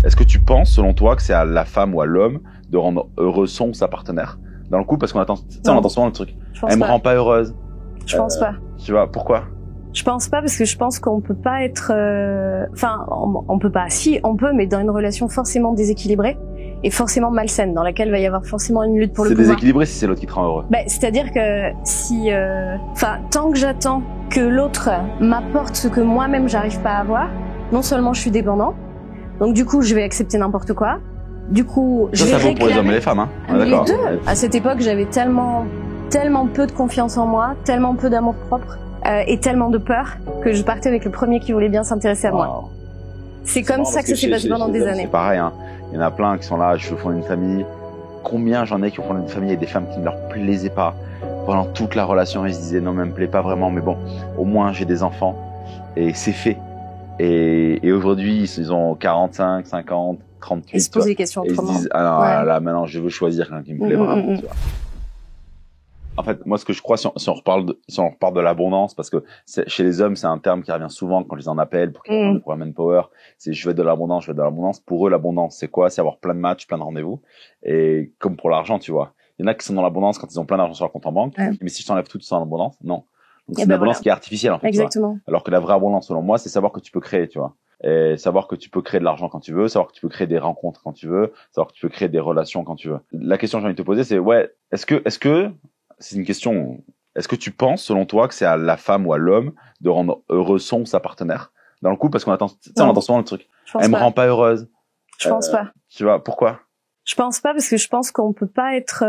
Est-ce que tu penses, selon toi, que c'est à la femme ou à l'homme de rendre heureux son ou sa partenaire dans le couple? Parce qu'on attend, on entend souvent le truc. Elle me rend pas heureuse. Je pense pas. Tu vois, pourquoi? Je pense pas parce que je pense qu'on peut pas être... Enfin, on peut pas. Si, on peut, mais dans une relation forcément déséquilibrée et forcément malsaine, dans laquelle il va y avoir forcément une lutte pour le pouvoir. C'est déséquilibré si c'est l'autre qui te rend heureux. C'est-à-dire que si... Enfin, tant que j'attends que l'autre m'apporte ce que moi-même j'arrive pas à avoir, non seulement je suis dépendant, donc du coup je vais accepter n'importe quoi, du coup je vais réclamer... Ça vaut pour les hommes et les femmes, hein. Les deux. À cette époque, j'avais tellement peu de confiance en moi, tellement peu d'amour propre et tellement de peur que je partais avec le premier qui voulait bien s'intéresser à moi. C'est comme ça que ça s'est passé pendant des années. C'est pareil, hein. Il y en a plein qui sont là, je veux fonder une famille. Combien j'en ai qui ont fondé une famille et des femmes qui ne leur plaisaient pas. Pendant toute la relation, ils se disaient non, mais elle me plaît pas vraiment, mais bon, au moins j'ai des enfants. Et c'est fait. Et aujourd'hui, ils ont 45, 50, 38. Ils se posent des questions autrement. Et ils se disent, ah non, là, maintenant, je veux choisir quelqu'un qui me plaît vraiment, tu vois. En fait, moi, ce que je crois, si on reparle de l'abondance, parce que chez les hommes, c'est un terme qui revient souvent quand je les en appelle pour qu'ils parlent de programme Manpower. C'est je veux de l'abondance, je veux de l'abondance. Pour eux, l'abondance, c'est quoi? C'est avoir plein de matchs, plein de rendez-vous. Et comme pour l'argent, tu vois. Il y en a qui sont dans l'abondance quand ils ont plein d'argent sur leur compte en banque. Mais si je t'enlève tout, tu sens l'abondance? Non. Donc c'est une abondance qui est artificielle, en fait. Exactement. Tu vois. Alors que la vraie abondance, selon moi, c'est savoir que tu peux créer, tu vois. Et savoir que tu peux créer de l'argent quand tu veux, savoir que tu peux créer des rencontres quand tu veux, savoir que tu peux créer des relations quand tu veux. La question que j'ai envie de te poser, c'est est-ce que c'est une question, est-ce que tu penses, selon toi, que c'est à la femme ou à l'homme de rendre heureux son ou sa partenaire dans le couple? Parce qu'on attend, on entend souvent le truc. Elle me rend pas heureuse. Je pense pas. Tu vois, pourquoi? Je pense pas parce que je pense qu'on peut pas être,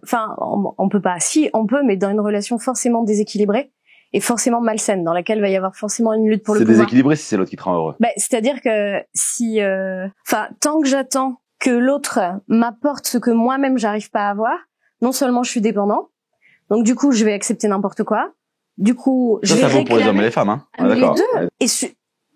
enfin, on peut pas. Si, on peut, mais dans une relation forcément déséquilibrée et forcément malsaine, dans laquelle il va y avoir forcément une lutte pour le pouvoir. C'est déséquilibré si c'est l'autre qui te rend heureux. C'est-à-dire que si, enfin, tant que j'attends que l'autre m'apporte ce que moi-même j'arrive pas à avoir, non seulement je suis dépendant, donc du coup je vais accepter n'importe quoi, du coup je vais ça vaut pour les hommes et les femmes, hein. Les deux, et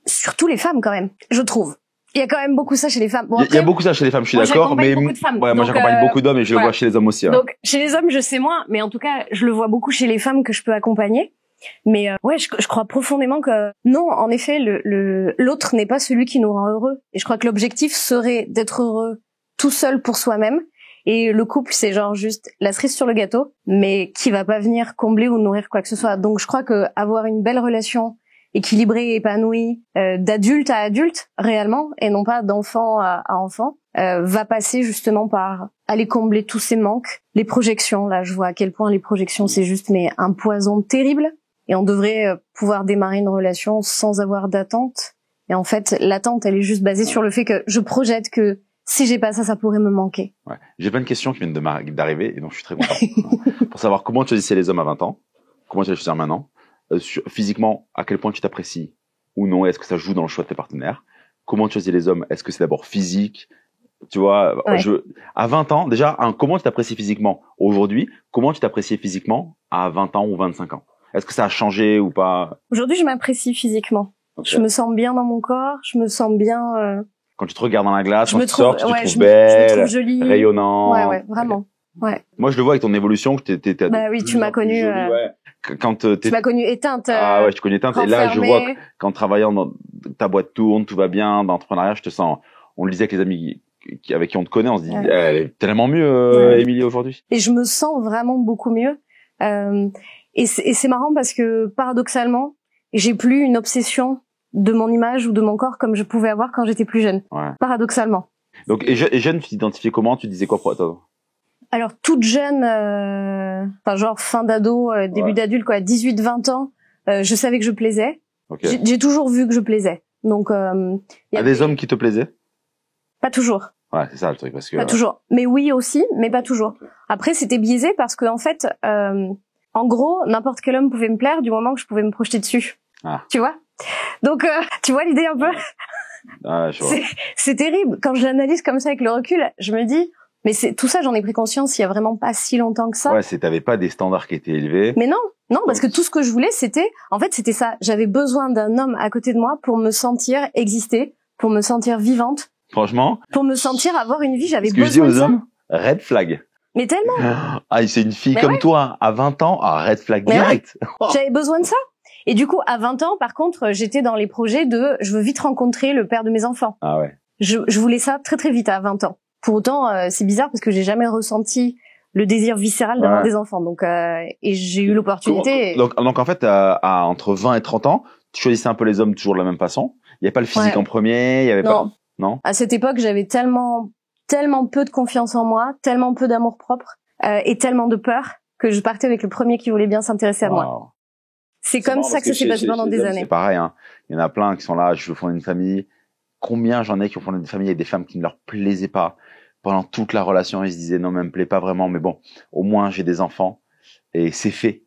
surtout les femmes quand même, je trouve. Il y a quand même beaucoup ça chez les femmes. Il y a beaucoup ça chez les femmes, je suis d'accord, mais moi j'accompagne beaucoup d'hommes et je le vois chez les hommes aussi. Hein. Donc chez les hommes je sais moins, mais en tout cas je le vois beaucoup chez les femmes que je peux accompagner. Mais je crois profondément que non, en effet, l'autre n'est pas celui qui nous rend heureux. Et je crois que l'objectif serait d'être heureux tout seul pour soi-même. Et le couple, c'est genre juste la cerise sur le gâteau, mais qui va pas venir combler ou nourrir quoi que ce soit. Donc je crois que avoir une belle relation équilibrée, épanouie, d'adulte à adulte réellement, et non pas d'enfant à enfant, va passer justement par aller combler tous ces manques. Les projections, là, je vois à quel point les projections, c'est juste mais un poison terrible. Et on devrait pouvoir démarrer une relation sans avoir d'attente. Et en fait, l'attente, elle est juste basée sur le fait que je projette que si j'ai pas ça, ça pourrait me manquer. Ouais. J'ai plein de questions qui viennent d'arriver et donc je suis très content. Pour savoir comment tu choisissais les hommes à 20 ans, comment tu vas choisir maintenant, physiquement, à quel point tu t'apprécies ou non, est-ce que ça joue dans le choix de tes partenaires, comment tu choisis les hommes, est-ce que c'est d'abord physique, tu vois, à 20 ans, déjà, comment tu t'apprécies physiquement aujourd'hui, comment tu t'appréciais physiquement à 20 ans ou 25 ans? Est-ce que ça a changé ou pas? Aujourd'hui, je m'apprécie physiquement. Okay. Je me sens bien dans mon corps, je me sens bien... Quand tu te regardes dans la glace, quand tu sors, tu te trouves je belle, me trouve jolie, rayonnante. Ouais, vraiment. Ouais. Moi, je le vois avec ton évolution que t'es bah oui, tu m'as connue. Tu m'as connue éteinte. Ah ouais, je connais éteinte. Et là, je vois qu'en travaillant dans ta boîte tourne, tout va bien, dans l'entrepreneuriat, je te sens. On le disait avec les amis avec qui on te connaît, on se dit, elle est tellement mieux, Émilie, aujourd'hui. Et je me sens vraiment beaucoup mieux. Et c'est marrant parce que paradoxalement, j'ai plus une obsession de mon image ou de mon corps comme je pouvais avoir quand j'étais plus jeune. Ouais. Paradoxalement. Donc, et jeune, tu t'identifiais comment? Tu disais quoi pour toi? Alors, toute jeune, enfin, genre fin d'ado, début d'adulte, quoi, 18-20 ans, je savais que je plaisais. Okay. J'ai toujours vu que je plaisais. Donc, y a des hommes qui te plaisaient? Pas toujours. Ouais, c'est ça le truc, parce que. Pas toujours. Mais oui aussi, mais pas toujours. Okay. Après, c'était biaisé parce que, en fait, en gros, n'importe quel homme pouvait me plaire du moment que je pouvais me projeter dessus. Ah. Tu vois? Donc, tu vois l'idée un peu? Ah, je vois. C'est terrible. Quand je l'analyse comme ça avec le recul, je me dis, mais tout ça, j'en ai pris conscience il y a vraiment pas si longtemps que ça. Ouais, t'avais pas des standards qui étaient élevés. Mais non, parce que tout ce que je voulais, c'était ça. J'avais besoin d'un homme à côté de moi pour me sentir exister, pour me sentir vivante. Franchement. Pour me sentir avoir une vie, j'avais besoin de ça. Ce que je dis aux hommes, red flag. Mais tellement. Ah, c'est une fille comme toi, à 20 ans, red flag direct. Ouais. J'avais besoin de ça. Et du coup, à 20 ans, par contre, j'étais dans les projets de, je veux vite rencontrer le père de mes enfants. Ah ouais. je voulais ça très très vite à 20 ans. Pour autant, c'est bizarre parce que j'ai jamais ressenti le désir viscéral d'avoir des enfants. Donc, et j'ai eu l'opportunité. Donc en fait, entre 20 et 30 ans, tu choisissais un peu les hommes toujours de la même façon. Il n'y avait pas le physique en premier, il y avait pas. Non. À cette époque, j'avais tellement peu de confiance en moi, tellement peu d'amour propre et tellement de peur que je partais avec le premier qui voulait bien s'intéresser à moi. C'est comme ça que ça s'est passé pendant des années. C'est pareil, hein. Il y en a plein qui sont là, je veux fonder une famille. Combien j'en ai qui ont fondé une famille avec des femmes qui ne leur plaisaient pas. Pendant toute la relation, ils se disaient non, mais elle me plaît pas vraiment, mais bon, au moins j'ai des enfants et c'est fait.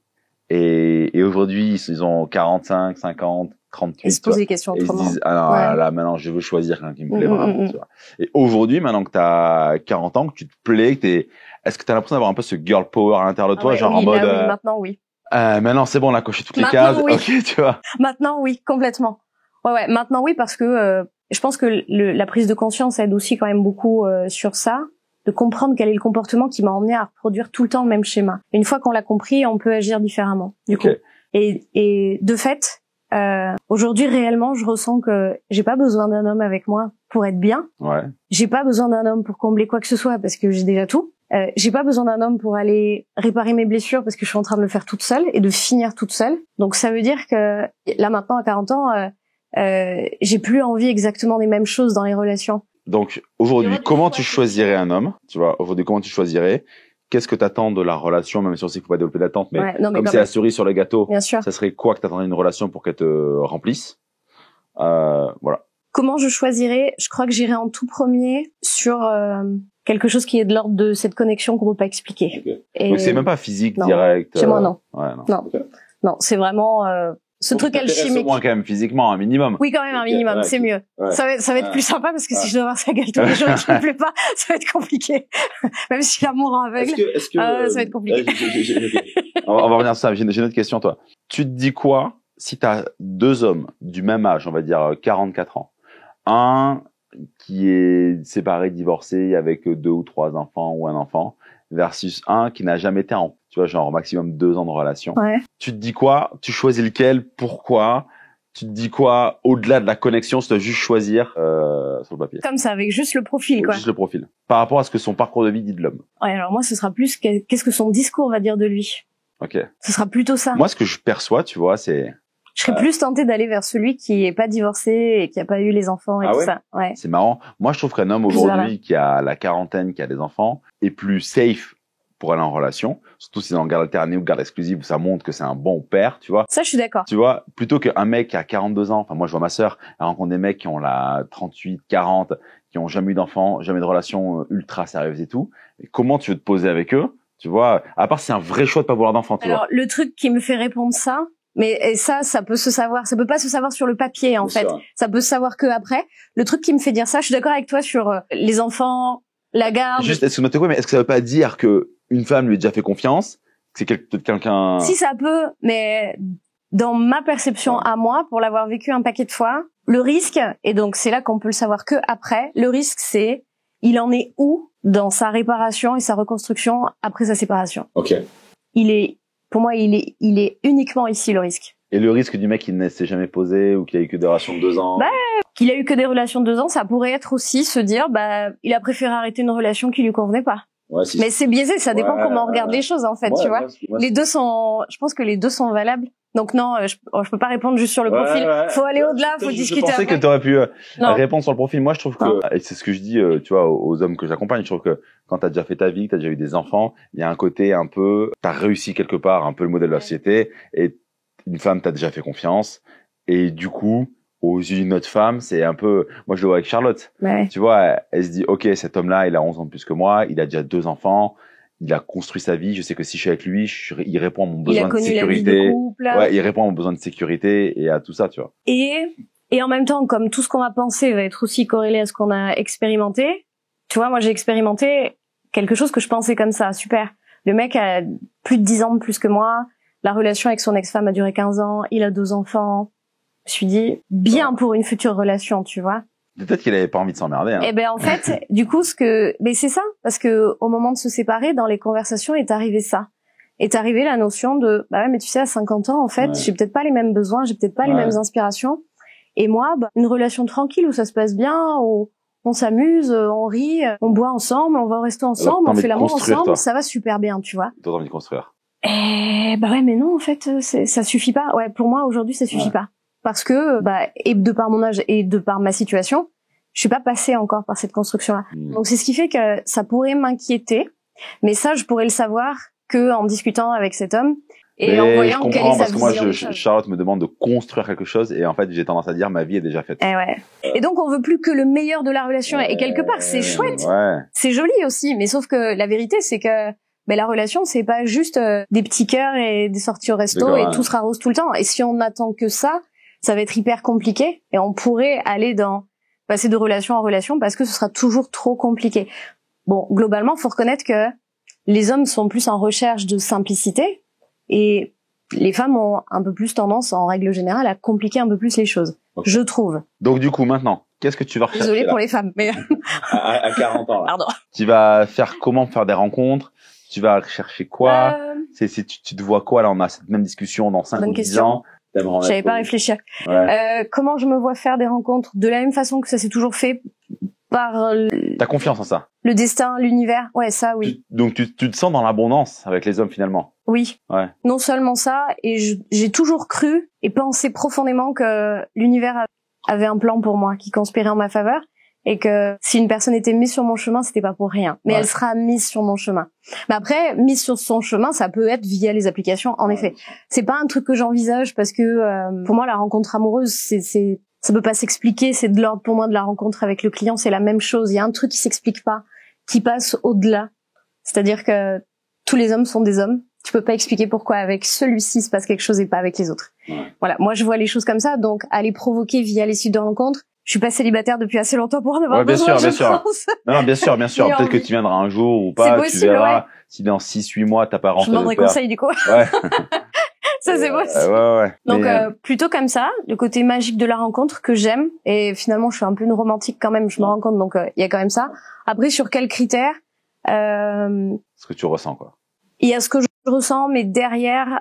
Et aujourd'hui, ils ont 45, 50, 38. Ils se posent des questions autrement. Ils se disent, là, maintenant, je veux choisir quelqu'un qui me plaît vraiment, tu vois. Et aujourd'hui, maintenant que t'as 40 ans, que tu te plais, est-ce que t'as l'impression d'avoir un peu ce girl power à l'intérieur de toi, genre en mode, maintenant, oui. Maintenant, c'est bon, on a coché toutes les cases. Oui. Ok, tu vois. Maintenant, oui, complètement. Ouais, maintenant, oui, parce que, je pense que la prise de conscience aide aussi quand même beaucoup sur ça, de comprendre quel est le comportement qui m'a emmené à reproduire tout le temps le même schéma. Une fois qu'on l'a compris, on peut agir différemment, du coup. Et de fait, aujourd'hui, réellement, je ressens que j'ai pas besoin d'un homme avec moi pour être bien. Ouais. J'ai pas besoin d'un homme pour combler quoi que ce soit parce que j'ai déjà tout. J'ai pas besoin d'un homme pour aller réparer mes blessures parce que je suis en train de le faire toute seule et de finir toute seule. Donc ça veut dire que là maintenant à 40 ans, j'ai plus envie exactement des mêmes choses dans les relations. Donc aujourd'hui, comment tu choisirais un homme? Tu vois, aujourd'hui, comment tu choisirais? Qu'est-ce que t'attends de la relation, même si on sait qu'il faut pas développer d'attente, mais comme c'est la cerise sur le gâteau, ça serait quoi que t'attendrais d'une relation pour qu'elle te remplisse? Voilà. Comment je choisirais? Je crois que j'irais en tout premier sur quelque chose qui est de l'ordre de cette connexion qu'on peut pas expliquer. Okay. Et donc c'est même pas physique direct. Chez moi non. Ouais, non. Okay. Non, c'est vraiment ce truc alchimique. Au moins quand même physiquement un minimum. Oui, quand même un minimum, c'est mieux. Ouais. Ça va être plus sympa parce que si je dois voir sa gueule tous les jours et qu'il me plaît pas, ça va être compliqué. Même si l'amour en aveugle, ça va être compliqué. On va revenir sur ça. J'ai une autre question, toi. Tu te dis quoi si t'as deux hommes du même âge, on va dire 44 ans, un qui est séparé, divorcé, avec 2 ou 3 enfants ou un enfant, versus un qui n'a jamais été en, tu vois, genre maximum 2 ans de relation. Ouais. Tu te dis quoi? Tu choisis lequel? Pourquoi? Tu te dis quoi? Au-delà de la connexion, si tu dois juste choisir sur le papier. Comme ça, avec juste le profil, quoi. Juste le profil. Par rapport à ce que son parcours de vie dit de l'homme. Ouais, alors moi, ce sera plus qu'est-ce que son discours va dire de lui. Ok. Ce sera plutôt ça. Moi, ce que je perçois, tu vois, c'est... Je serais plus tentée d'aller vers celui qui est pas divorcé et qui a pas eu les enfants et tout ça. Ouais. C'est marrant. Moi, je trouve qu'un homme aujourd'hui qui a la quarantaine, qui a des enfants, est plus safe pour aller en relation. Surtout si c'est en garde alternée ou garde exclusive où ça montre que c'est un bon père, tu vois. Ça, je suis d'accord. Tu vois, plutôt qu'un mec qui a 42 ans. Enfin, moi, je vois ma sœur, elle rencontre des mecs qui ont la 38, 40, qui ont jamais eu d'enfants, jamais de relation ultra sérieuse et tout. Et comment tu veux te poser avec eux? Tu vois, à part c'est un vrai choix de pas vouloir d'enfants, tu vois. Alors, le truc qui me fait répondre ça, mais ça peut se savoir. Ça peut pas se savoir sur le papier, en fait. Ça peut se savoir que après. Le truc qui me fait dire ça, je suis d'accord avec toi sur les enfants, la garde. Juste, est-ce que ça veut pas dire que une femme lui a déjà fait confiance, que c'est peut-être quelqu'un... Si, ça peut, mais dans ma perception à moi, pour l'avoir vécu un paquet de fois, le risque, et donc c'est là qu'on peut le savoir que après, le risque c'est, il en est où dans sa réparation et sa reconstruction après sa séparation. Ok. Pour moi, il est uniquement ici le risque. Et le risque du mec qui ne s'est jamais posé ou qui a eu que des relations de 2 ans? Qu'il a eu que des relations de 2 ans, ça pourrait être aussi se dire, il a préféré arrêter une relation qui lui convenait pas. Ouais, mais c'est biaisé, ça dépend comment on regarde les choses en fait, tu vois. Les deux je pense que les deux sont valables. Donc non, je peux pas répondre juste sur le profil. Faut aller au-delà, faut discuter. Je pensais que tu aurais pu répondre sur le profil. Moi, je trouve que, et c'est ce que je dis, tu vois, aux hommes que j'accompagne, je trouve que quand t'as déjà fait ta vie, que t'as déjà eu des enfants, il y a un côté un peu, t'as réussi quelque part, un peu le modèle de la société, et une femme t'a déjà fait confiance, et du coup, aux yeux d'une autre femme, c'est un peu, moi je le vois avec Charlotte. Ouais. Tu vois, elle se dit, ok, cet homme-là, il a 11 ans de plus que moi, il a déjà 2 enfants, il a construit sa vie, je sais que si je suis avec lui, il répond à mon besoin de sécurité. Ouais, il répond à mon besoin de sécurité et à tout ça, tu vois. Et en même temps, comme tout ce qu'on va penser va être aussi corrélé à ce qu'on a expérimenté, tu vois, moi j'ai expérimenté quelque chose que je pensais comme ça, super. Le mec a plus de 10 ans de plus que moi, la relation avec son ex-femme a duré 15 ans, il a 2 enfants. Je me suis dit, bien pour une future relation, tu vois. Peut-être qu'il avait pas envie de s'emmerder. Hein. Eh ben en fait, du coup, mais c'est ça, parce que au moment de se séparer, dans les conversations, est arrivé ça. Est arrivé la notion de, bah ouais, mais tu sais, à 50 ans, en fait, j'ai peut-être pas les mêmes besoins, j'ai peut-être pas les mêmes inspirations. Et moi, une relation tranquille où ça se passe bien, où on s'amuse, on rit, on boit ensemble, on va au resto ensemble, on fait l'amour ensemble, toi. Ça va super bien, tu vois. T'as envie de construire. Bah ouais, mais non, en fait, ça suffit pas. Ouais, pour moi, aujourd'hui, ça suffit pas. Parce que, et de par mon âge et de par ma situation, je suis pas passée encore par cette construction-là. Donc c'est ce qui fait que ça pourrait m'inquiéter, mais ça, je pourrais le savoir que en discutant avec cet homme. Et en voyant quelle est sa vision. Parce que moi, Charlotte me demande de construire quelque chose et en fait, j'ai tendance à dire ma vie est déjà faite. Et donc, on veut plus que le meilleur de la relation. Et quelque part, c'est chouette. C'est joli aussi. Mais sauf que la vérité, c'est que la relation, c'est pas juste des petits cœurs et des sorties au resto et tout sera rose tout le temps. Et si on n'attend que ça va être hyper compliqué et on pourrait aller passer de relation en relation parce que ce sera toujours trop compliqué. Bon, globalement, faut reconnaître que les hommes sont plus en recherche de simplicité. Et les femmes ont un peu plus tendance, en règle générale, à compliquer un peu plus les choses, je trouve. Donc du coup, maintenant, qu'est-ce que tu vas rechercher? Désolée pour les femmes, mais... à 40 ans, là. Pardon. Tu vas faire comment faire des rencontres? Tu vas rechercher quoi? Tu te vois quoi? Là, on a cette même discussion dans 5 ou 10 ans. J'avais pas réfléchi. Comment je me vois faire des rencontres? De la même façon que ça s'est toujours fait, par... T'as confiance en ça? Le destin, l'univers, ouais, ça, oui. Donc tu te sens dans l'abondance avec les hommes finalement? Oui. Ouais. Non seulement ça, et j'ai toujours cru et pensé profondément que l'univers avait un plan pour moi qui conspirait en ma faveur et que si une personne était mise sur mon chemin, c'était pas pour rien. Mais elle sera mise sur mon chemin. Mais après, mise sur son chemin, ça peut être via les applications, en effet. C'est pas un truc que j'envisage parce que pour moi, la rencontre amoureuse, ça peut pas s'expliquer, c'est de l'ordre pour moi de la rencontre avec le client, c'est la même chose. Il y a un truc qui s'explique pas, qui passe au-delà. C'est-à-dire que tous les hommes sont des hommes. Tu peux pas expliquer pourquoi avec celui-ci se passe quelque chose et pas avec les autres. Voilà, moi je vois les choses comme ça, donc à les provoquer via les sites de rencontres. Je suis pas célibataire depuis assez longtemps pour en avoir besoin, je pense. Non, bien sûr. Peut-être que tu viendras un jour ou pas, possible, tu verras. Si dans 6-8 mois t'as pas rentré. Je demanderai conseil du coup. Ouais. Ça c'est possible. Ouais. Donc plutôt comme ça, le côté magique de la rencontre que j'aime. Et finalement, je suis un peu une romantique quand même. Je me rends compte, donc il y a quand même ça. Après, sur quels critères Ce que tu ressens, quoi. Il y a ce que je ressens, mais derrière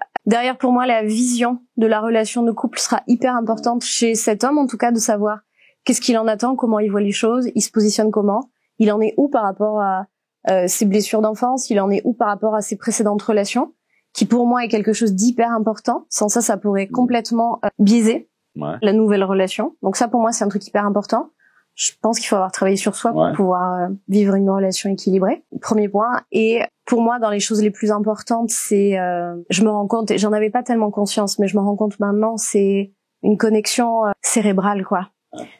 pour moi, la vision de la relation de couple sera hyper importante chez cet homme, en tout cas, de savoir qu'est-ce qu'il en attend, comment il voit les choses, il se positionne comment, il en est où par rapport à ses blessures d'enfance, il en est où par rapport à ses précédentes relations, qui pour moi est quelque chose d'hyper important. Sans ça, ça pourrait complètement biaiser la nouvelle relation. Donc ça, pour moi, c'est un truc hyper important. Je pense qu'il faut avoir travaillé sur soi pour pouvoir vivre une relation équilibrée. Premier point. Et pour moi, dans les choses les plus importantes, c'est, je me rends compte, et j'en avais pas tellement conscience, mais je me rends compte maintenant, c'est une connexion cérébrale, quoi.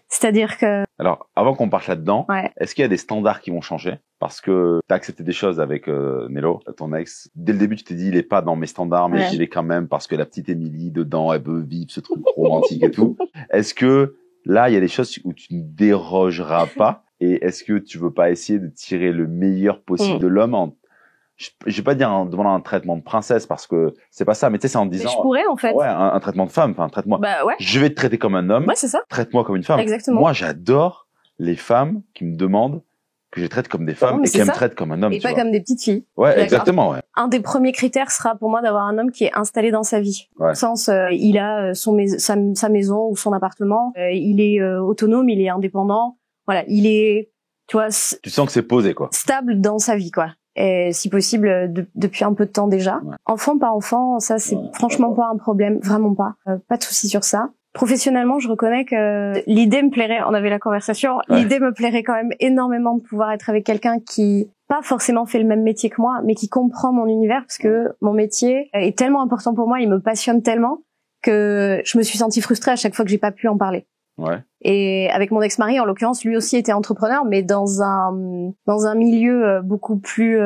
C'est-à-dire que... Alors, avant qu'on parte là-dedans, est-ce qu'il y a des standards qui vont changer? Parce que t'as accepté des choses avec Nello, ton ex. Dès le début, tu t'es dit, il est pas dans mes standards, mais j'y vais quand même parce que la petite Émilie, dedans, elle veut vivre ce truc romantique et tout. Est-ce que là, il y a des choses où tu ne dérogeras pas? Et est-ce que tu veux pas essayer de tirer le meilleur possible de l'homme je vais pas dire en demandant un traitement de princesse parce que c'est pas ça, mais tu sais, c'est en disant. Mais je pourrais, en fait. Ouais, un traitement de femme, enfin, traite-moi. Je vais te traiter comme un homme. Ouais, c'est ça. Traite-moi comme une femme. Exactement. Moi, j'adore les femmes qui me demandent que je les traite comme des femmes et qu'elles me traitent comme un homme. Et pas comme des petites filles. Ouais, exactement, ouais. Un des premiers critères sera pour moi d'avoir un homme qui est installé dans sa vie. Au sens, il a sa maison ou son appartement, il est autonome, il est indépendant. Voilà, il est, tu vois. Tu sens que c'est posé, quoi. Stable dans sa vie, quoi. Et si possible depuis un peu de temps déjà. Enfant pas enfant, ça c'est franchement pas un problème, vraiment pas. Pas de souci sur ça. Professionnellement, je reconnais que l'idée me plairait, on avait la conversation, l'idée me plairait quand même énormément de pouvoir être avec quelqu'un qui pas forcément fait le même métier que moi, mais qui comprend mon univers, parce que mon métier est tellement important pour moi, il me passionne tellement que je me suis sentie frustrée à chaque fois que j'ai pas pu en parler. Et avec mon ex-mari, en l'occurrence, lui aussi était entrepreneur, mais dans un milieu beaucoup plus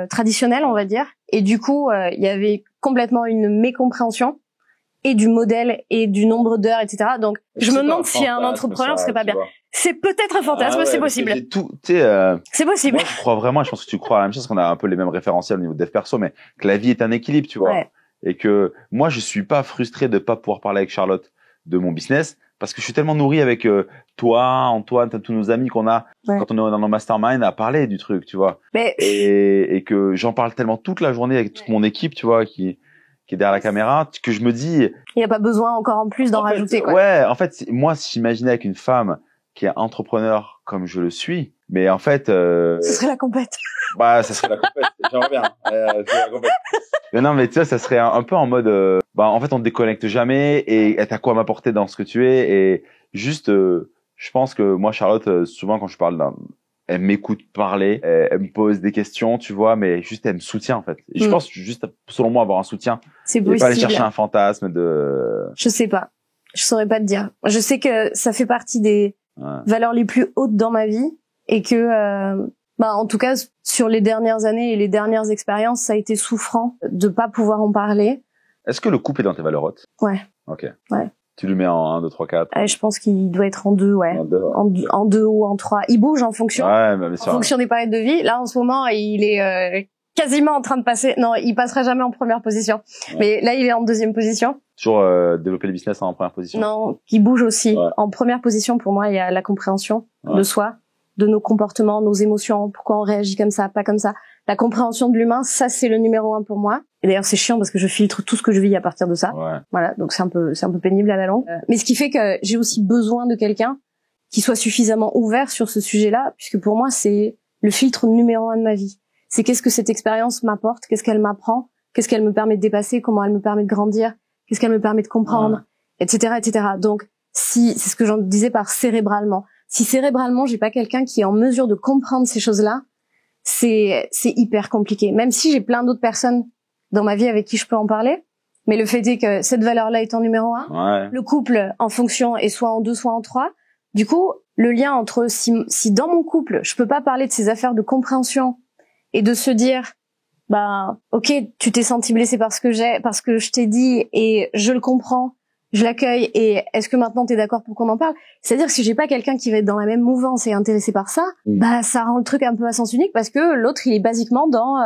traditionnel, on va dire. Et du coup, il y avait complètement une mécompréhension et du modèle et du nombre d'heures, etc. Donc, je me demande si un entrepreneur serait pas bien. C'est peut-être un fantasme, c'est possible. C'est possible. Moi, je crois vraiment, je pense que tu crois à la même chose, qu'on a un peu les mêmes référentiels au niveau de dev perso, mais que la vie est un équilibre, tu vois. Et que moi, je suis pas frustré de pas pouvoir parler avec Charlotte de mon business, parce que je suis tellement nourri avec toi, Antoine, tous nos amis qu'on a quand on est dans nos mastermind à parler du truc, tu vois. Et que j'en parle tellement toute la journée avec toute mon équipe, tu vois, qui est derrière la caméra, que je me dis... Il n'y a pas besoin encore en plus d'en rajouter, quoi. Ouais, en fait, moi, si j'imaginais avec une femme qui est entrepreneur comme je le suis, mais en fait, ce serait la compète. Bah, ça serait la compète. J'aimerais bien. La compète. Mais non, mais tu sais, ça serait un peu en mode, bah, en fait, on te déconnecte jamais et t'as quoi m'apporter dans ce que tu es et juste, je pense que moi, Charlotte, souvent quand je parle elle m'écoute parler, elle me pose des questions, tu vois, mais juste elle me soutient en fait. Et je pense juste, selon moi, avoir un soutien. C'est possible. Et pas aller chercher un fantasme de. Je sais pas. Je saurais pas te dire. Je sais que ça fait partie des valeurs les plus hautes dans ma vie et que, bah, en tout cas, sur les dernières années et les dernières expériences, ça a été souffrant de pas pouvoir en parler. Est-ce que le couple est dans tes valeurs hautes? Ouais. Ok. Ouais. Tu le mets en 1, 2, 3, 4. Je pense qu'il doit être en 2, ouais. En 2 ou en 3. Il bouge en fonction. Ouais, mais bien sûr. En fonction des périodes de vie. Là, en ce moment, il est quasiment en train de passer. Non, il passera jamais en première position. Ouais. Mais là, il est en 2e position. Toujours développer le business en première position. Non, qui bouge aussi. Ouais. En première position, pour moi, il y a la compréhension de soi, de nos comportements, nos émotions, pourquoi on réagit comme ça, pas comme ça. La compréhension de l'humain, ça c'est le numéro 1 pour moi. Et d'ailleurs c'est chiant parce que je filtre tout ce que je vis à partir de ça. Ouais. Voilà, donc c'est un peu pénible à la longue. Mais ce qui fait que j'ai aussi besoin de quelqu'un qui soit suffisamment ouvert sur ce sujet-là, puisque pour moi c'est le filtre numéro 1 de ma vie. C'est qu'est-ce que cette expérience m'apporte, qu'est-ce qu'elle m'apprend, qu'est-ce qu'elle me permet de dépasser, comment elle me permet de grandir, qu'est-ce qu'elle me permet de comprendre, etc., etc. Donc si c'est ce que j'en disais par cérébralement. Si cérébralement j'ai pas quelqu'un qui est en mesure de comprendre ces choses-là, c'est hyper compliqué. Même si j'ai plein d'autres personnes dans ma vie avec qui je peux en parler, mais le fait est que cette valeur-là est en numéro 1. Le couple en fonction est soit en 2, soit en 3. Du coup, le lien entre si dans mon couple, je peux pas parler de ces affaires de compréhension et de se dire, bah, ok, tu t'es senti blessé parce que je t'ai dit et je le comprends, je l'accueille et est-ce que maintenant t'es d'accord pour qu'on en parle? C'est-à-dire que si j'ai pas quelqu'un qui va être dans la même mouvance et intéressé par ça, bah ça rend le truc un peu à sens unique parce que l'autre il est basiquement dans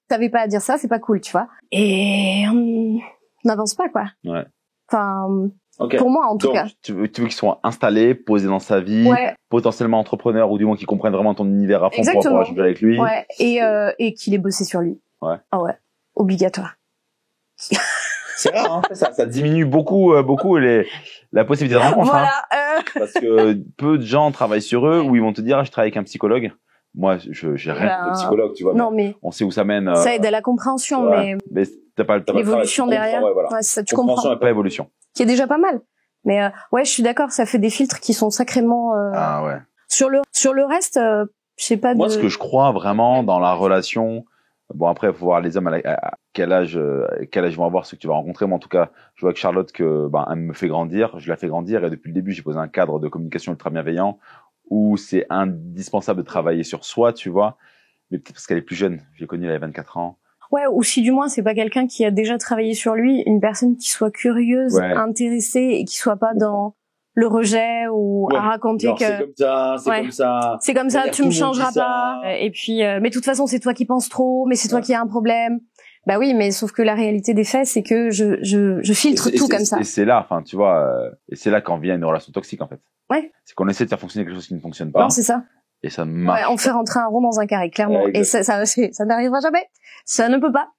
t'avais pas à dire ça, c'est pas cool, tu vois. Et on n'avance pas quoi. Ouais. Enfin pour moi en tout cas. Tu veux qu'ils soient installés, posés dans sa vie, potentiellement entrepreneurs ou du moins qu'ils comprennent vraiment ton univers à fond pour pouvoir échanger avec lui. Ouais. Et qu'il ait bossé sur lui. Ouais. Ah ouais. Obligatoire. C'est rare, hein. Ça diminue beaucoup la possibilité de rencontre. Voilà. Parce que peu de gens travaillent sur eux où ils vont te dire, je travaille avec un psychologue. Moi, j'ai rien de psychologue, tu vois. Non, mais on sait où ça mène. Ça aide à la compréhension, mais t'as pas l'évolution derrière. Ouais, ça, tu compréhension comprends. et pas évolution. Qui est déjà pas mal. Mais ouais, je suis d'accord, ça fait des filtres qui sont sacrément. Ah ouais. Sur le reste, je sais pas. Moi, ce que je crois vraiment dans la relation. Bon, après, il faut voir les hommes à quel âge ils vont avoir, ceux que tu vas rencontrer. Moi, en tout cas, je vois que Charlotte, elle me fait grandir, je la fais grandir, et depuis le début, j'ai posé un cadre de communication ultra bienveillant où c'est indispensable de travailler sur soi, tu vois. Mais peut-être parce qu'elle est plus jeune. J'ai connu, elle avait 24 ans. Ouais, ou si du moins c'est pas quelqu'un qui a déjà travaillé sur lui, une personne qui soit curieuse, intéressée et qui soit pas dans le rejet ou à raconter que c'est comme ça, c'est comme ça, tu me changeras pas. Et puis mais de toute façon c'est toi qui penses trop, mais c'est toi qui as un problème. Bah oui, mais sauf que la réalité des faits c'est que je filtre tout comme ça. Et c'est là, enfin tu vois, et c'est là qu'en vient une relation toxique en fait. Ouais. C'est qu'on essaie de faire fonctionner quelque chose qui ne fonctionne pas. Non, c'est ça. Et ça marche. Ouais, on fait rentrer un rond dans un carré, clairement. Et ça n'arrivera jamais. Ça ne peut pas.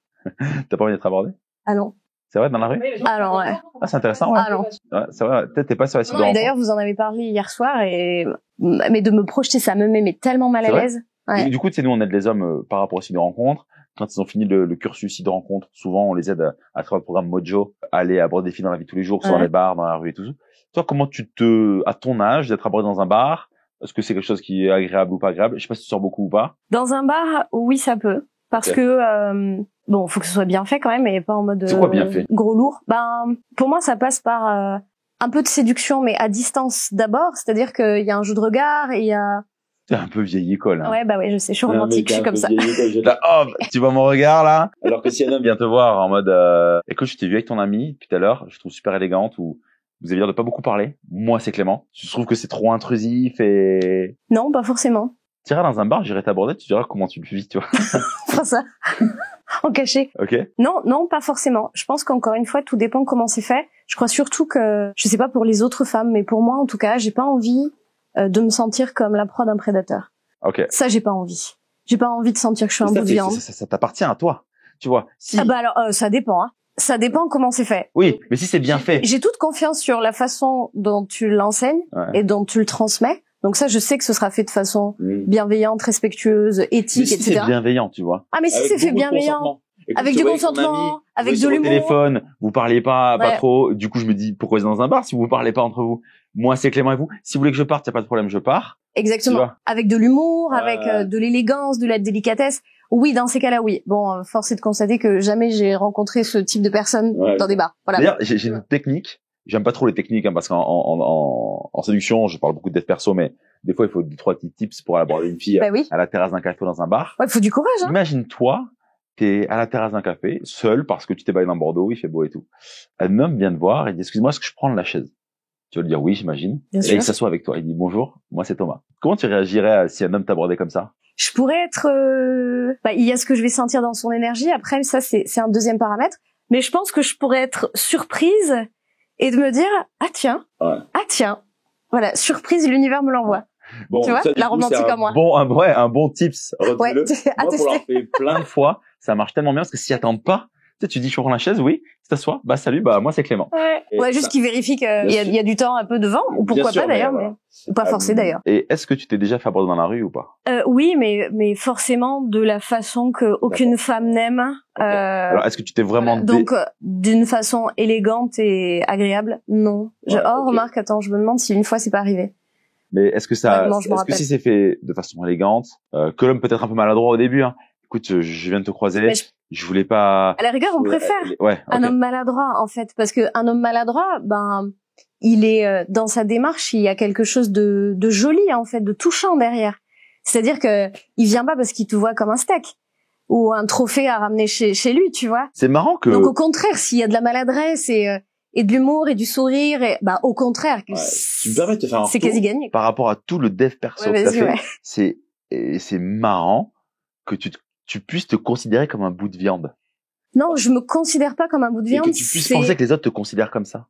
T'as pas envie d'être abordé? Ah non. C'est vrai, dans la rue? Alors, ouais. Ah, c'est intéressant, ouais. Ah non. Ouais, c'est vrai, peut-être t'es pas sur la site de rencontre. D'ailleurs, vous en avez parlé hier soir mais de me projeter, ça me met tellement mal à l'aise. Ouais. Du coup, tu sais, nous, on aide les hommes par rapport au site de rencontre. Quand ils ont fini le cursus site de rencontre, souvent, on les aide à travers le programme Mojo, à aller aborder des filles dans la vie de tous les jours, que ce soit dans les bars, dans la rue et tout ça. Toi, comment à ton âge, d'être abordé dans un bar, est-ce que c'est quelque chose qui est agréable ou pas agréable? Je sais pas si tu sors beaucoup ou pas. Dans un bar, oui, ça peut. Parce que, bon, faut que ce soit bien fait quand même, et pas en mode c'est quoi bien fait? Gros lourd. Ben, pour moi, ça passe par un peu de séduction, mais à distance d'abord. C'est-à-dire qu'il y a un jeu de regard et il y a... C'est un peu vieille école. Hein. Ouais, bah ouais, je sais, je suis romantique, je suis comme ça. Là, oh, tu vois mon regard là? Alors que si un homme vient te voir en mode, écoute, je t'ai vu avec ton ami depuis tout à l'heure, je trouve super élégante, ou vous avez l'air de pas beaucoup parler. Moi, c'est Clément. Je trouve que c'est trop intrusif et... Non, pas forcément. Tu iras dans un bar, j'irai t'aborder, tu diras comment tu le vis, tu vois. Enfin ça. En cachet. Ok. Non, pas forcément. Je pense qu'encore une fois, tout dépend comment c'est fait. Je crois surtout que, je sais pas pour les autres femmes, mais pour moi, en tout cas, j'ai pas envie de me sentir comme la proie d'un prédateur. Ok. Ça, j'ai pas envie. J'ai pas envie de sentir que je suis un bout de viande. Ça t'appartient à toi. Tu vois. Si... Ah bah alors, ça dépend, hein. Ça dépend comment c'est fait. Oui, mais si c'est bien fait. J'ai toute confiance sur la façon dont tu l'enseignes et dont tu le transmets. Donc ça, je sais que ce sera fait de façon bienveillante, respectueuse, éthique, mais si etc. c'est bienveillant, tu vois. Ah, mais si c'est fait bienveillant, avec du consentement, avec de l'humour. Téléphone, vous parlez pas trop. Du coup, je me dis, pourquoi c'est dans un bar si vous parlez pas entre vous? Moi, c'est Clément et vous. Si vous voulez que je parte, y a pas de problème, je pars. Exactement. Avec de l'humour, avec de l'élégance, de la délicatesse. Oui, dans ces cas-là, oui. Bon, force est de constater que jamais j'ai rencontré ce type de personnes dans des bars. Voilà. D'ailleurs, j'ai une technique. J'aime pas trop les techniques, hein, parce qu'en séduction, je parle beaucoup de dev perso, mais des fois, il faut 2-3 petits tips pour aborder une fille à la terrasse d'un café ou dans un bar. Ouais, il faut du courage, hein. Imagine-toi, t'es à la terrasse d'un café, seul, parce que tu t'es baladé dans Bordeaux, il fait beau et tout. Un homme vient te voir et dit, excuse-moi, est-ce que je prends de la chaise? Tu vas lui dire oui, j'imagine. Et là, il s'assoit avec toi. Il dit bonjour, moi c'est Thomas. Comment tu réagirais si un homme t'abordait comme ça? Je pourrais être... il y a ce que je vais sentir dans son énergie. Après, ça, c'est un deuxième paramètre. Mais je pense que je pourrais être surprise et de me dire ah tiens, voilà, surprise, l'univers me l'envoie. Bon, tu vois, ça, la romantique en moi. Un bon tips. Moi, pour l'avoir fait plein de fois, ça marche tellement bien parce que s'y attendent pas, tu dis, je prends la chaise, oui, tu t'assois, bah salut, bah moi c'est Clément. Ouais, juste qu'il vérifie qu'il y a du temps un peu devant, ou pourquoi pas d'ailleurs, mais pas forcé d'ailleurs. Et est-ce que tu t'es déjà fait aborder dans la rue ou pas? Oui, mais forcément de la façon que aucune femme n'aime. Alors est-ce que tu t'es vraiment donc d'une façon élégante et agréable? Non. Remarque, attends, je me demande si une fois c'est pas arrivé. Mais est-ce que est-ce que si c'est fait de façon élégante, que l'homme peut être un peu maladroit au début, hein? Écoute, je viens de te croiser. Je voulais pas. À la rigueur, on préfère un homme maladroit, en fait, parce que un homme maladroit, il est dans sa démarche, il y a quelque chose de joli, en fait, de touchant derrière. C'est-à-dire que il vient pas parce qu'il te voit comme un steak ou un trophée à ramener chez lui, tu vois. C'est marrant que. Donc au contraire, s'il y a de la maladresse et de l'humour et du sourire, au contraire, tu me permets de te faire un c'est quasi gagné. Par rapport à tout le dev perso que t'as fait, c'est marrant que tu puisses te considérer comme un bout de viande. Non, je me considère pas comme un bout de viande. Et que tu puisses penser que les autres te considèrent comme ça.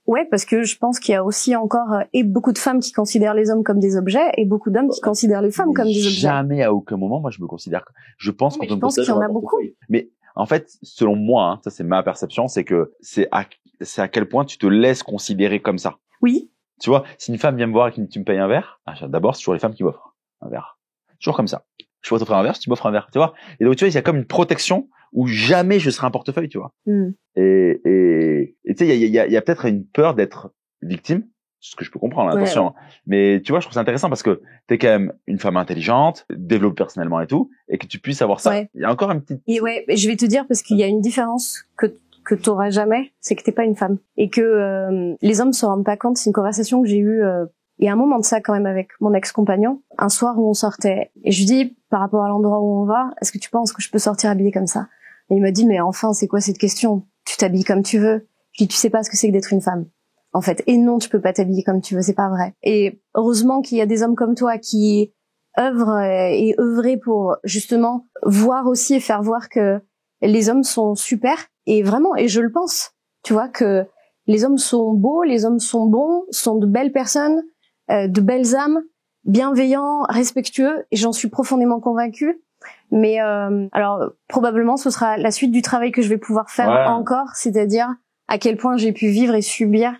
Ouais, parce que je pense qu'il y a aussi encore beaucoup de femmes qui considèrent les hommes comme des objets et beaucoup d'hommes qui considèrent les femmes comme des objets. Jamais, à aucun moment, moi je me considère. Je pense qu'il y en a beaucoup. Mais en fait, selon moi, hein, ça c'est ma perception, c'est que c'est à quel point tu te laisses considérer comme ça. Oui. Tu vois, si une femme vient me voir et que tu me payes un verre, d'abord c'est toujours les femmes qui m'offrent un verre. Toujours comme ça. Je vais t'offrir un verre, si tu m'offres un verre, tu vois. Et donc tu vois, il y a comme une protection où jamais je serai un portefeuille, tu vois. Et tu sais, il y a peut-être une peur d'être victime, ce que je peux comprendre, attention. Mais tu vois, je trouve ça intéressant parce que t'es quand même une femme intelligente, développée personnellement et tout, et que tu puisses avoir ça. Il y a encore une petite. Et je vais te dire parce qu'il y a une différence que t'auras jamais, c'est que t'es pas une femme et que les hommes se rendent pas compte. C'est une conversation que j'ai eue. Il y a un moment de ça quand même avec mon ex-compagnon, un soir où on sortait, et je lui dis, par rapport à l'endroit où on va, est-ce que tu penses que je peux sortir habillée comme ça? Et il m'a dit, mais enfin, c'est quoi cette question? Tu t'habilles comme tu veux. Je dis, tu sais pas ce que c'est que d'être une femme, en fait. Et non, tu peux pas t'habiller comme tu veux, c'est pas vrai. Et heureusement qu'il y a des hommes comme toi qui œuvrent et œuvrer pour justement voir aussi et faire voir que les hommes sont super, et vraiment, et je le pense, tu vois, que les hommes sont beaux, les hommes sont bons, sont de belles personnes, de belles âmes, bienveillants, respectueux, et j'en suis profondément convaincue. Mais alors probablement ce sera la suite du travail que je vais pouvoir faire encore, c'est-à-dire à quel point j'ai pu vivre et subir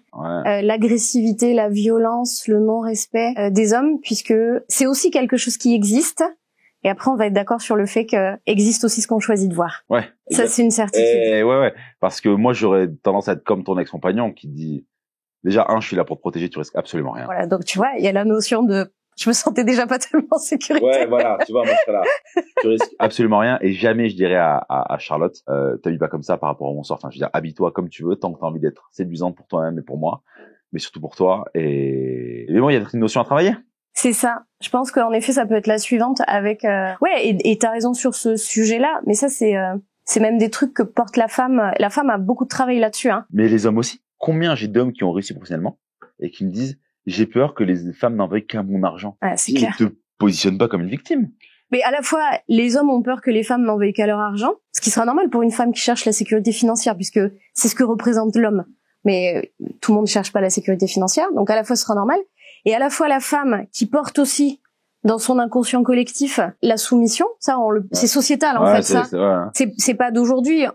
l'agressivité, la violence, le non-respect des hommes, puisque c'est aussi quelque chose qui existe. Et après, on va être d'accord sur le fait que existe aussi ce qu'on choisit de voir. Ouais. Ça, c'est une certitude. Ouais. Parce que moi, j'aurais tendance à être comme ton ex-compagnon qui dit, déjà, je suis là pour te protéger, tu risques absolument rien. Voilà. Donc, tu vois, il y a la notion de, je me sentais déjà pas tellement en sécurité. Ouais, voilà. Tu vois, moi, je serais là. Tu risques absolument rien. Et jamais, je dirais à Charlotte, t'habilles pas comme ça par rapport à mon sort. Enfin, je veux dire, habille-toi comme tu veux, tant que t'as envie d'être séduisante pour toi-même et pour moi. Mais surtout pour toi. Mais bon, il y a une notion à travailler. C'est ça. Je pense qu'en effet, ça peut être la suivante avec. Et t'as raison sur ce sujet-là. Mais ça, c'est même des trucs que porte la femme. La femme a beaucoup de travail là-dessus. Hein. Mais les hommes aussi. Combien j'ai d'hommes qui ont réussi professionnellement et qui me disent j'ai peur que les femmes n'en veuillent qu'à mon argent. C'est clair. Ils ne te positionnent pas comme une victime. Mais à la fois, les hommes ont peur que les femmes n'en veuillent qu'à leur argent, ce qui sera normal pour une femme qui cherche la sécurité financière, puisque c'est ce que représente l'homme. Mais tout le monde ne cherche pas la sécurité financière, donc à la fois ce sera normal. Et à la fois la femme qui porte aussi dans son inconscient collectif la soumission, ça c'est sociétal en fait, ça. C'est pas d'aujourd'hui.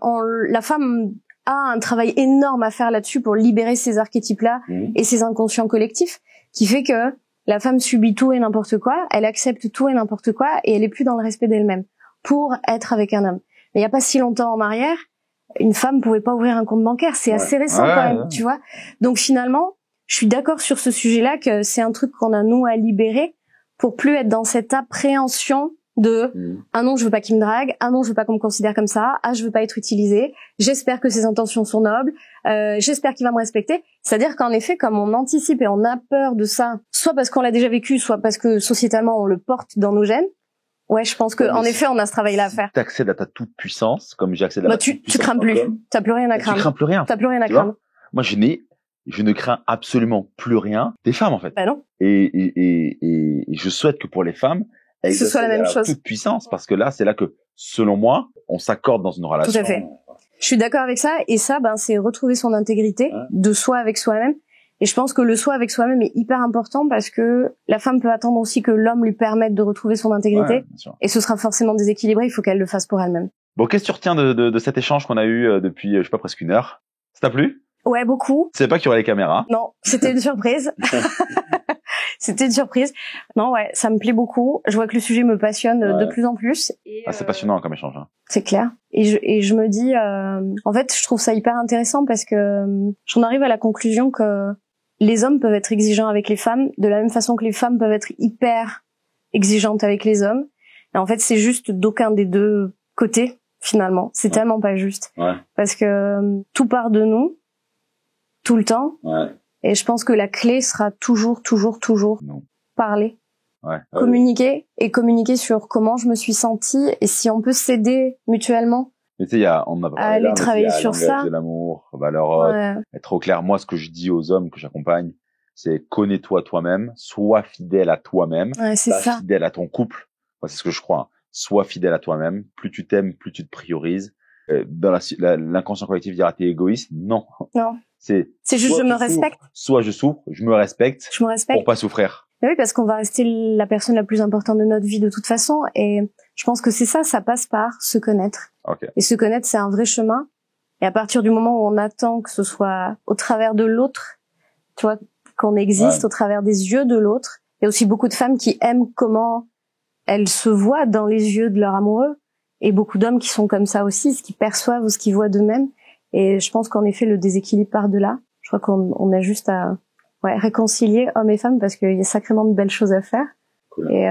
La femme a un travail énorme à faire là-dessus pour libérer ces archétypes-là et ces inconscients collectifs, qui fait que la femme subit tout et n'importe quoi, elle accepte tout et n'importe quoi, et elle est plus dans le respect d'elle-même pour être avec un homme. Mais il y a pas si longtemps en arrière, une femme pouvait pas ouvrir un compte bancaire. C'est assez récent quand même, tu vois. Donc finalement, je suis d'accord sur ce sujet-là que c'est un truc qu'on a nous à libérer pour plus être dans cette appréhension de ah non, je veux pas qu'il me drague, ah non, je veux pas qu'on me considère comme ça, ah je veux pas être utilisée, j'espère que ses intentions sont nobles, j'espère qu'il va me respecter. C'est-à-dire qu'en effet, comme on anticipe et on a peur de ça, soit parce qu'on l'a déjà vécu, soit parce que sociétalement on le porte dans nos gènes. Ouais, je pense que en effet, on a ce travail-là à faire. Si t'accèdes à ta toute puissance, comme j'accède à ma toute puissance. Tu crains plus. T'as plus rien à craindre. Tu crains plus rien. T'as plus rien à craindre. Moi, je ne crains absolument plus rien des femmes, en fait. Bah non. Et je souhaite que pour les femmes, elles ce soit la même chose. Toute puissance, parce que là, c'est là que, selon moi, on s'accorde dans une relation. Tout à fait. Je suis d'accord avec ça. Et ça, c'est retrouver son intégrité de soi avec soi-même. Et je pense que le soi avec soi-même est hyper important parce que la femme peut attendre aussi que l'homme lui permette de retrouver son intégrité. Et ce sera forcément déséquilibré. Il faut qu'elle le fasse pour elle-même. Bon, qu'est-ce que tu retiens de cet échange qu'on a eu depuis, je sais pas, presque 1 heure? Ça t'a plu? Ouais, beaucoup. Tu savais pas qu'il y aurait les caméras? Non, c'était une surprise. C'était une surprise. Non, ouais, ça me plaît beaucoup. Je vois que le sujet me passionne de plus en plus. Et, c'est passionnant comme échange. C'est clair. Et je me dis, en fait, je trouve ça hyper intéressant parce que j'en arrive à la conclusion que les hommes peuvent être exigeants avec les femmes de la même façon que les femmes peuvent être hyper exigeantes avec les hommes. Et en fait, c'est juste d'aucun des deux côtés, finalement. C'est tellement pas juste. Parce que tout part de nous, tout le temps. Et je pense que la clé sera toujours parler. Communiquer et communiquer sur comment je me suis sentie et si on peut s'aider mutuellement. Mais tu sais, on a parlé aller là, travailler sur ça. De l'amour, valeur, être au clair. Moi, ce que je dis aux hommes que j'accompagne, c'est connais-toi toi-même, sois fidèle à toi-même, c'est ça. Fidèle à ton couple. Moi, c'est ce que je crois. Sois fidèle à toi-même. Plus tu t'aimes, plus tu te priorises. Dans l'inconscient collectif dira t'es égoïste. Non. C'est juste je me respecte. Soit je souffre, je me respecte. Je me respecte. Pour pas souffrir. Mais oui, parce qu'on va rester la personne la plus importante de notre vie de toute façon. Et je pense que c'est ça passe par se connaître. Et se connaître, c'est un vrai chemin. Et à partir du moment où on attend que ce soit au travers de l'autre, tu vois, qu'on existe au travers des yeux de l'autre. Il y a aussi beaucoup de femmes qui aiment comment elles se voient dans les yeux de leur amoureux. Et beaucoup d'hommes qui sont comme ça aussi, ce qu'ils perçoivent ou ce qu'ils voient d'eux-mêmes. Et je pense qu'en effet, le déséquilibre part de là. Je crois qu'on a juste à réconcilier hommes et femmes parce qu'il y a sacrément de belles choses à faire. Cool. Et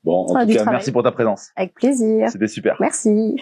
bon, en tout cas, merci pour ta présence. Avec plaisir. C'était super. Merci.